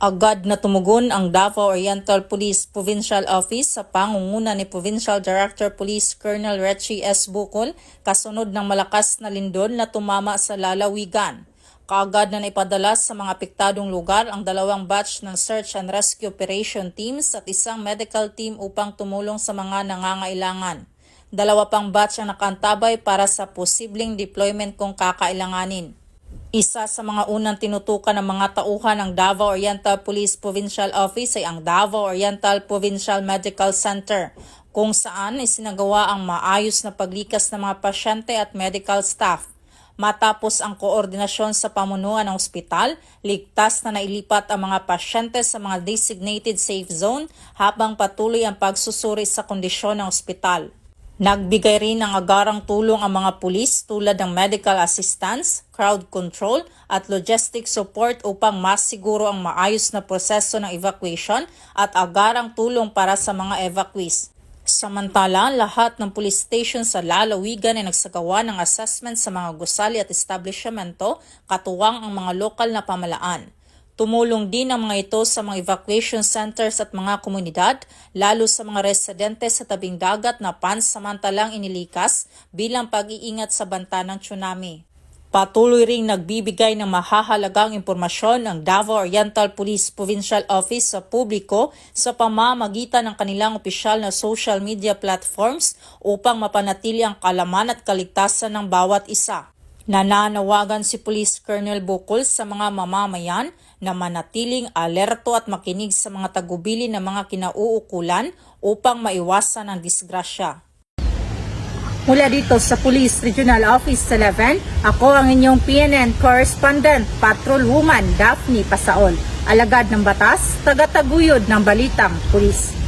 Agad na tumugon ang Davao Oriental Police Provincial Office sa pangunguna ni Provincial Director Police Colonel Retchie S. Bukol kasunod ng malakas na lindol na tumama sa lalawigan. Kaagad na naipadala sa mga apektadong lugar ang 2 batch ng Search and Rescue Operation Teams at isang medical team upang tumulong sa mga nangangailangan. 2 pang batch ang nakaantabay para sa posibleng deployment kung kakailanganin. Isa sa mga unang tinutukan ng mga tauhan ng Davao Oriental Police Provincial Office ay ang Davao Oriental Provincial Medical Center, kung saan isinagawa ang maayos na paglikas ng mga pasyente at medical staff. Matapos ang koordinasyon sa pamunuan ng ospital, ligtas na nailipat ang mga pasyente sa mga designated safe zone habang patuloy ang pagsusuri sa kondisyon ng ospital. Nagbigay rin ng agarang tulong ang mga pulis tulad ng medical assistance, crowd control at logistic support upang mas siguro ang maayos na proseso ng evacuation at agarang tulong para sa mga evacuees. Samantala, lahat ng police station sa lalawigan ay nagsagawa ng assessment sa mga gusali at establishmento, katuwang ang mga lokal na pamalaan. Tumulong din ang mga ito sa mga evacuation centers at mga komunidad, lalo sa mga residente sa tabing dagat na pansamantalang inilikas bilang pag-iingat sa banta ng tsunami. Patuloy ring nagbibigay ng mahahalagang impormasyon ang Davao Oriental Police Provincial Office sa publiko sa pamamagitan ng kanilang opisyal na social media platforms upang mapanatili ang kaalaman at kaligtasan ng bawat isa. Nananawagan si Police Colonel Bukol sa mga mamamayan na manatiling alerto at makinig sa mga tagubili ng mga kinauukulan upang maiwasan ang disgrasya. Mula dito sa Police Regional Office 11, ako ang inyong PNN Correspondent, Patrolwoman Daphne Pasaol, alagad ng batas, tagataguyod ng balitang pulis.